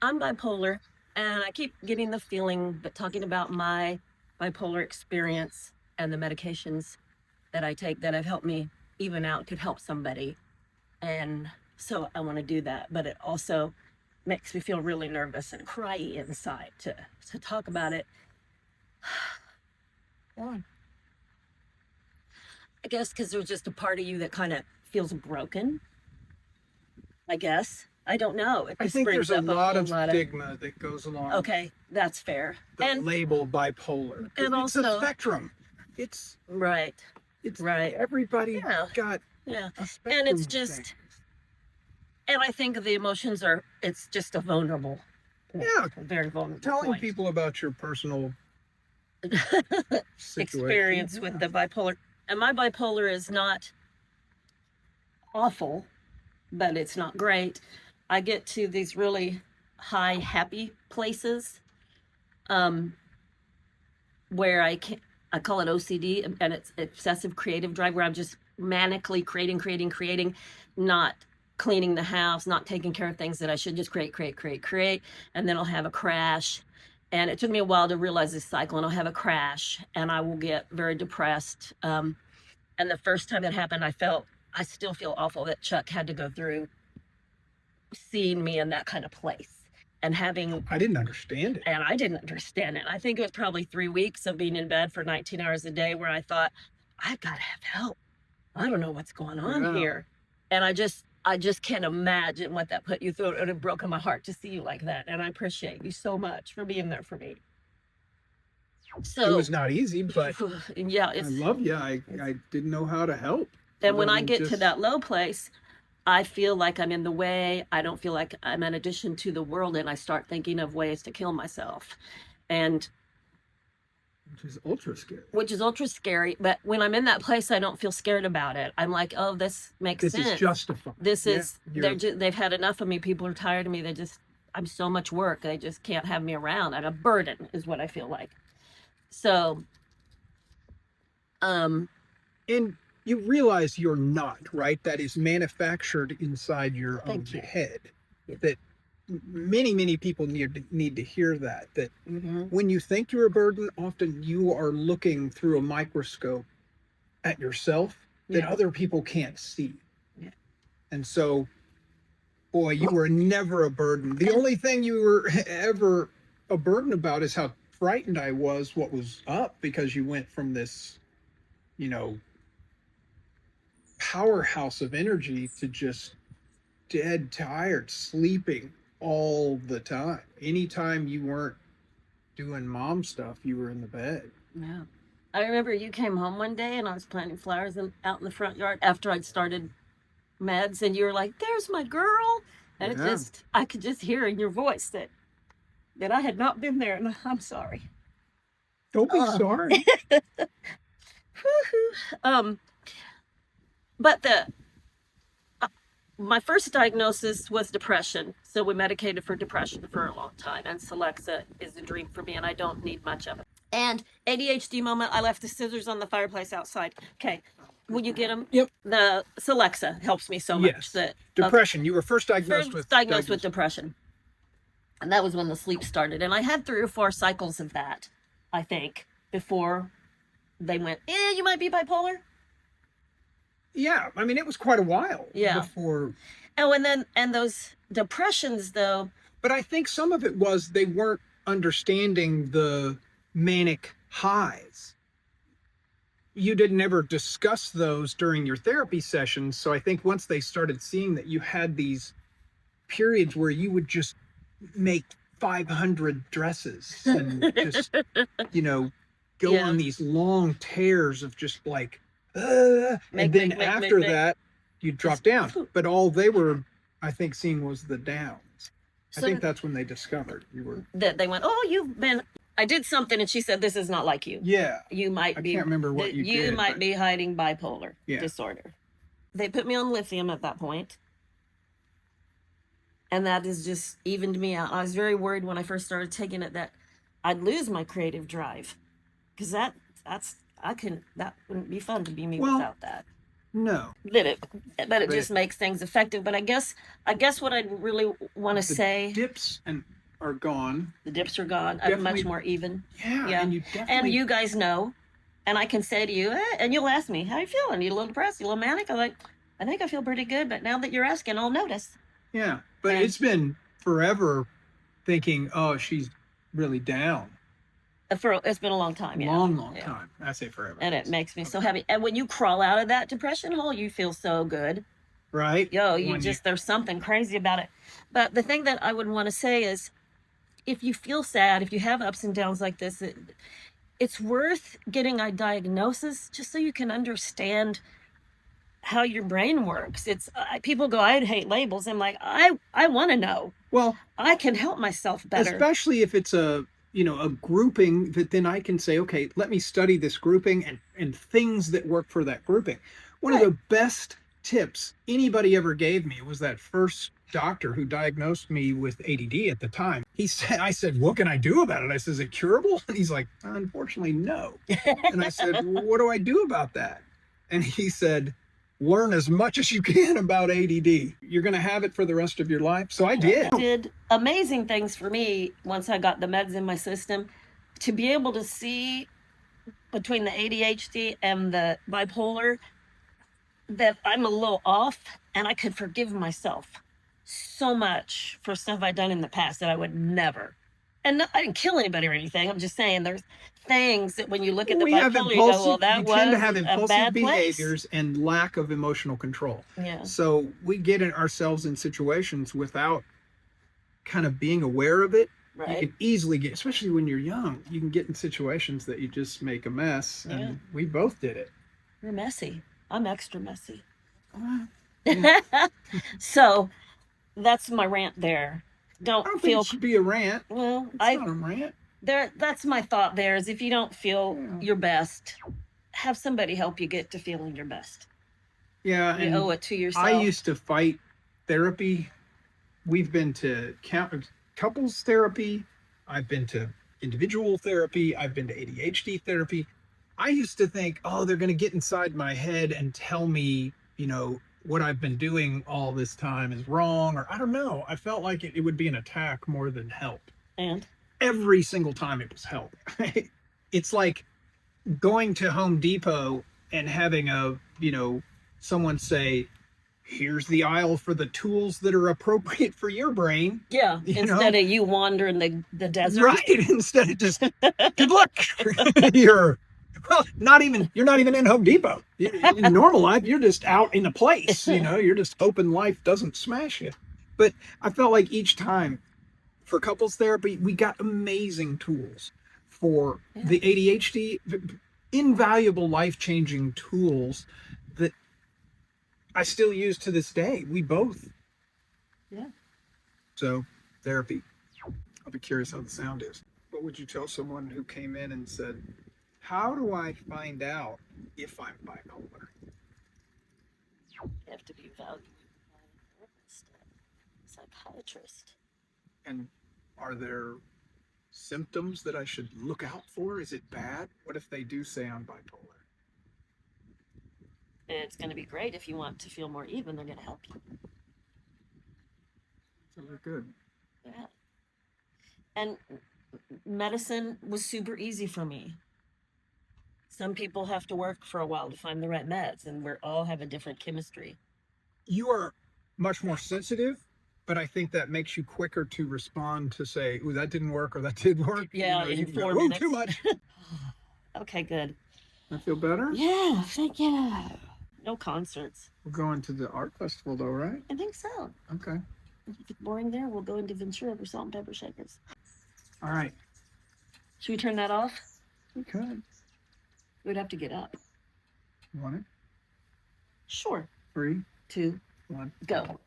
I'm bipolar, and I keep getting the feeling that talking about my bipolar experience and the medications that I take that have helped me even out could help somebody. And so I want to do that, but it also makes me feel really nervous and cryy inside to talk about it. Why? I guess because there's just a part of you that kind of feels broken. I guess. I don't know. It I just think brings there's a up lot whole of lot stigma that goes along Okay, that's fair. with the And label bipolar. 'Cause and it's a also spectrum. It's right, right. everybody Yeah, got yeah. a spectrum And it's of just things. and I think the emotions are it's just a vulnerable point, Yeah, a very vulnerable telling point. people about your personal situation. Experience with the bipolar. And my bipolar is not awful, but it's not great. I get to these really high happy places where I call it OCD, and it's obsessive creative drive, where I'm just manically creating, not cleaning the house, not taking care of things that I should, just create, and then I'll have a crash. And it took me a while to realize this cycle, and I'll have a crash and I will get very depressed. And the first time that happened, I still feel awful that Chuck had to go through seeing me in that kind of place and having I didn't understand it. and I didn't understand it. I think it was probably 3 weeks of being in bed for 19 hours a day where I thought, I've got to have help. I don't know what's going on here. And I just can't imagine what that put you through. It would have broken my heart to see you like that. And I appreciate you so much for being there for me. So It was not easy, but yeah, I love you. I didn't know how to help. And when other I than get to just- that low place, I feel like I'm in the way. I don't feel like I'm an addition to the world, and I start thinking of ways to kill myself. And which is ultra scary. which is ultra scary. But when I'm in that place, I don't feel scared about it. I'm like, oh, this makes This sense. is justified. This Yeah, is you're- they've had enough of me. People are tired of me. I'm so much work. They just can't have me around. I'm a burden, is what I feel like. So, and you realize you're not, right? That is manufactured inside your own Thank you. head. That many people need to hear that when you think you're a burden, often you are looking through a microscope at yourself that Yeah. other people can't see. Yeah. And so, boy, you were never a burden. The only thing you were ever a burden about is how frightened I was what was up, because you went from this, powerhouse of energy to just dead tired, sleeping all the time. Anytime you weren't doing mom stuff, you were in the bed. yeah. I remember you came home one day and I was planting flowers out in the front yard after I'd started meds, and you were like, "There's my girl," and Yeah. I could just hear in your voice that I had not been there, and I'm sorry. Don't be sorry. But my first diagnosis was depression, so we medicated for depression for a long time, and Lexa is a dream for me, and I don't need much of it. And ADHD moment, I left the scissors on the fireplace outside. Okay, will you get them? Yep. The Lexa helps me so much. Yes. That Depression. You were first diagnosed with depression, and that was when the sleep started. And I had 3 or 4 cycles of that, I think, before they went, you might be bipolar. Yeah, I mean, it was quite a while before. Oh, and those depressions, though. But I think some of it was they weren't understanding the manic highs. You didn't ever discuss those during your therapy sessions. So I think once they started seeing that you had these periods where you would just make 500 dresses and just, go on these long tears of just like, and then after that, you drop down. But all they were, I think, seeing was the downs. I think that's when they discovered you were. That they went, oh, I did something, and she said, this is not like you. Yeah. You might be. I can't remember what you did. You might be hiding bipolar disorder. They put me on lithium at that point, and that has just evened me out. I was very worried when I first started taking it that I'd lose my creative drive, because that wouldn't be fun to be me without that. No. But it But just makes things effective. But I guess what I really want to the say, dips are gone. the dips are gone. I'm much Definitely. more even. Yeah, Yeah. and you And definitely. you guys know, and I can say to you, and you'll ask me, how you feeling? You a little depressed? You a little manic? I'm like, I think I feel pretty good, but now that you're asking, I'll notice. Yeah, but And it's been forever thinking, oh, she's really down. it's been a long time, yeah. Long Yeah. time. I say forever. And it makes me so happy. And when you crawl out of that depression hole, you feel so good. Right? Yo, there's something crazy about it. But the thing that I would want to say is, if you feel sad, if you have ups and downs like this, it's worth getting a diagnosis just so you can understand how your brain works. It's people go, I'd hate labels. I'm like, I want to know. Well, I can help myself better. especially if it's a grouping that then I can say, okay, let me study this grouping and things that work for that grouping. One of the best tips anybody ever gave me was that first doctor who diagnosed me with ADD at the time. I said, what can I do about it? I said, is it curable? And he's like, unfortunately, no. And I said, well, what do I do about that? And he said, learn as much as you can about ADD. You're going to have it for the rest of your life. So I did. It did amazing things for me once I got the meds in my system, to be able to see between the ADHD and the bipolar that I'm a little off, and I could forgive myself so much for stuff I'd done in the past that I would never. And no, I didn't kill anybody or anything. I'm just saying there's things that when you look at the bipolar, you go, well, that was tend to have a impulsive bad behaviors place. and lack of emotional control. Yeah. So we get ourselves in situations without kind of being aware of it. Right. You can easily get, especially when you're young, you can get in situations that you just make a mess. Yeah. And we both did it. You're messy. I'm extra messy. Yeah. So that's my rant there. I don't think it should be a rant. Well, It's not a rant. That's my thought there, is if you don't feel Yeah. your best, have somebody help you get to feeling your best. Yeah, You and owe it to yourself. I used to fight therapy. We've been to couples therapy. I've been to individual therapy. I've been to ADHD therapy. I used to think, oh, they're going to get inside my head and tell me, what I've been doing all this time is wrong, or I don't know. I felt like it would be an attack more than help. And Every single time it was help. It's like going to Home Depot and having someone say, here's the aisle for the tools that are appropriate for your brain. yeah, instead of you wandering the desert. Right. Instead of just, good luck. You're not even in Home Depot. In normal life, you're just out in a place, you're just hoping life doesn't smash you. But I felt like each time for couples therapy, we got amazing tools. For the ADHD, invaluable life-changing tools that I still use to this day. We both. Yeah. So, therapy. I'll be curious how the sound is. What would you tell someone who came in and said, how do I find out if I'm bipolar? You have to be evaluated by a therapist, psychiatrist. And are there symptoms that I should look out for? Is it bad? What if they do say I'm bipolar? It's going to be great if you want to feel more even. They're going to help you. So they're good. Yeah. And medicine was super easy for me. Some people have to work for a while to find the right meds, and we all have a different chemistry. You are much more sensitive, but I think that makes you quicker to respond to say, "Ooh, that didn't work," or "That did work." Yeah, you in go, 4 "Ooh, minutes. too much." Okay, good. I feel better. Yeah, thank you. No concerts. We're going to the art festival, though, right? I think so. Okay. If it's boring there, we'll go into Ventura for salt and pepper shakers. All right. Should we turn that off? We could. We'd have to get up. You want it? Sure. 3, 2, 1. go.